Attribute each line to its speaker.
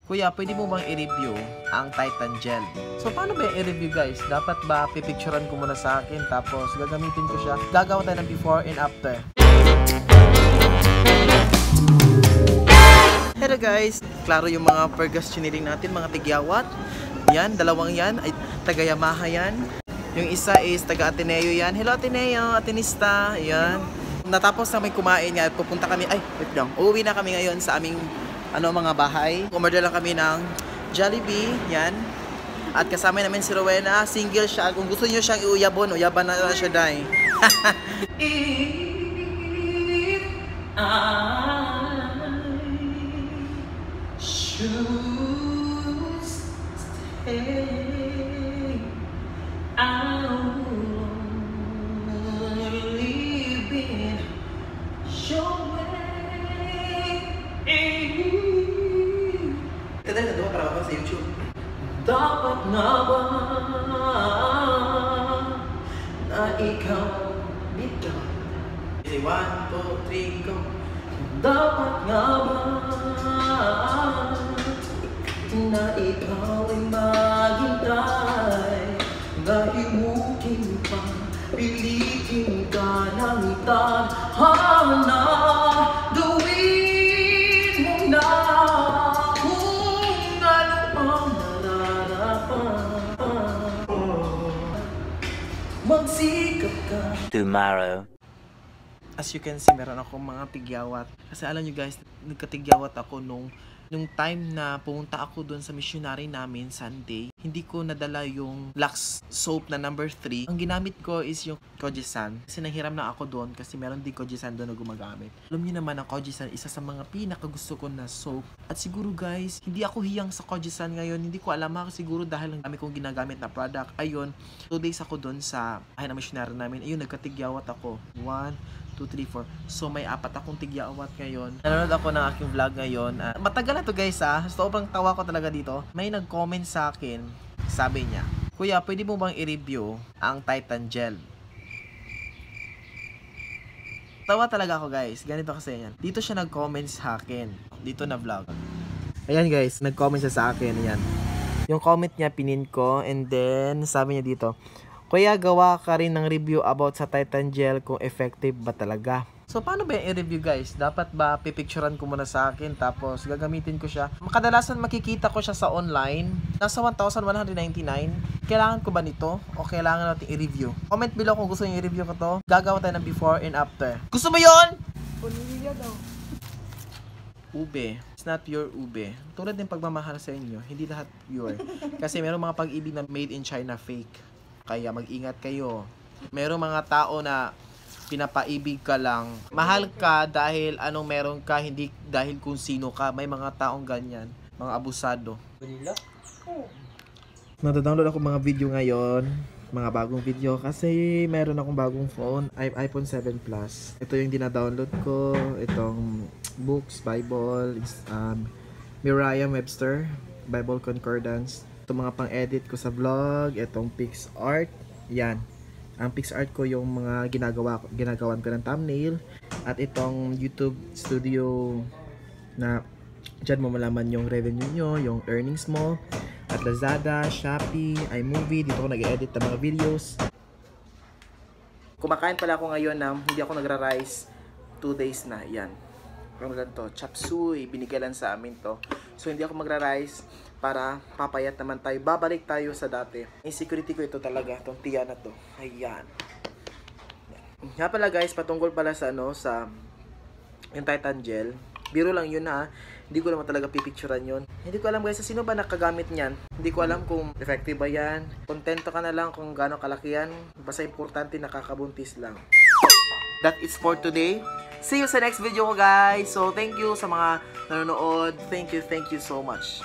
Speaker 1: Kuya, pwede mo bang i-review ang Titan Gel? So, paano ba i-review guys? Dapat ba pipicturean ko muna sa akin tapos gagamitin ko siya? Gagawa tayo ng before and after. Hello guys! Klaro yung mga Pergas tuning natin, mga tigyawat. Yan, dalawang yan ay taga Yamaha yan. Yung isa is taga Ateneo yan. Hello Ateneo, Atenista. Yan. Natapos na may kumain nga, pupunta kami, wait lang. Uuwi na kami ngayon sa aming mga bahay. Umorder lang kami ng Jollibee, yan. At kasama namin si Rowena, single siya. Kung gusto niyo siyang iuyabon, uyaban na siya dahil. Dapat nga ba na ikaw bitaw? Say 1, 2, 3, go. Dapat nga ba na ikaw ay maghintay? Nahimukin pa, pilitin ka ng tadhana. Gawin mo na kung ano ang magsikap ka tomorrow. As you can see, meron akong mga tigyawat. Kasi alam nyo guys, nagkatigyawat ako nung time na pumunta ako doon sa missionary namin Sunday. Hindi ko nadala yung Lux soap na number 3. Ang ginamit ko is yung Kojisan. Kasi nanghiram na ako doon kasi meron din Kojisan doon na gumagamit. Alam niyo naman ang Kojisan, isa sa mga pinakagusto ko na soap. At siguro guys, hindi ako hiyang sa Kojisan ngayon. Hindi ko alam siguro dahil ang dami kong ginagamit na product. Ayun, 2 days ako doon sa bahay na missionary namin. Ayun, nagkatigyawat ako. 1, 2, 3, 4. So may 4 akong tigyawat ngayon. Nanonood ako ng aking vlog ngayon. Matagal na to guys sobrang tawa ko talaga dito. May nag-comment sa akin. Sabi niya, Kuya, pwede mo bang i-review ang Titan Gel? Tawa talaga ako guys. Ganito kasi yan. Dito siya nag-comment sa akin. Dito na vlog. Ayan guys, nag-comment siya sa akin. Ayan. Yung comment niya pinin ko. And then sabi niya dito, Kuya, gawa ka rin ng review about sa Titan Gel kung effective ba talaga. So, paano ba i-review guys? Dapat ba pipicturean ko muna sa akin tapos gagamitin ko siya? Kadalasan makikita ko siya sa online. Nasa 1,199. Kailangan ko ba nito? O kailangan natin i-review? Comment below kung gusto niyo i-review ko to. Gagawa tayo ng before and after. Gusto mo yun? Pulilya daw. Ube. It's not pure ube. Tulad ng pagmamahal sa inyo, hindi lahat pure. Kasi meron mga pag-ibig na made in China fake. Kaya mag-ingat kayo. Merong mga tao na pinapaibig ka lang. Mahal ka dahil anong meron ka, hindi dahil kung sino ka. May mga taong ganyan. Mga abusado. Nadadownload ako mga video ngayon. Mga bagong video. Kasi meron akong bagong phone. iPhone 7 Plus. Ito yung dinadownload ko. Itong books, Bible, Merriam-Webster, Bible Concordance. Itong mga pang-edit ko sa vlog, itong PixArt, yan. Ang PixArt ko yung mga ginagawan ko ng thumbnail. At itong YouTube Studio na dyan mo malaman yung revenue nyo, yung earnings mo. At Lazada, Shopee, iMovie, dito ko nag-edit ng mga videos. Kumakain pala ako ngayon na hindi ako nagra-rice 2 days na, yan. Ano ganito, chop suey, binigalan sa amin to. So hindi ako magra-rice para papayat naman tayo. Babalik tayo sa dati. Insecurity ko ito talaga, itong tiya na to. Ayan. Nga pala guys, patungkol pala sa sa yung Titan Gel. Biro lang yun Hindi ko naman talaga pipicturean yun. Hindi ko alam guys, sino ba nakagamit niyan? Hindi ko alam kung effective ba yan. Kontento ka na lang kung gaano kalaki yan. Basta importante nakakabuntis lang. That is for today. See you sa next video ko guys. So thank you sa mga nanonood. Thank you so much.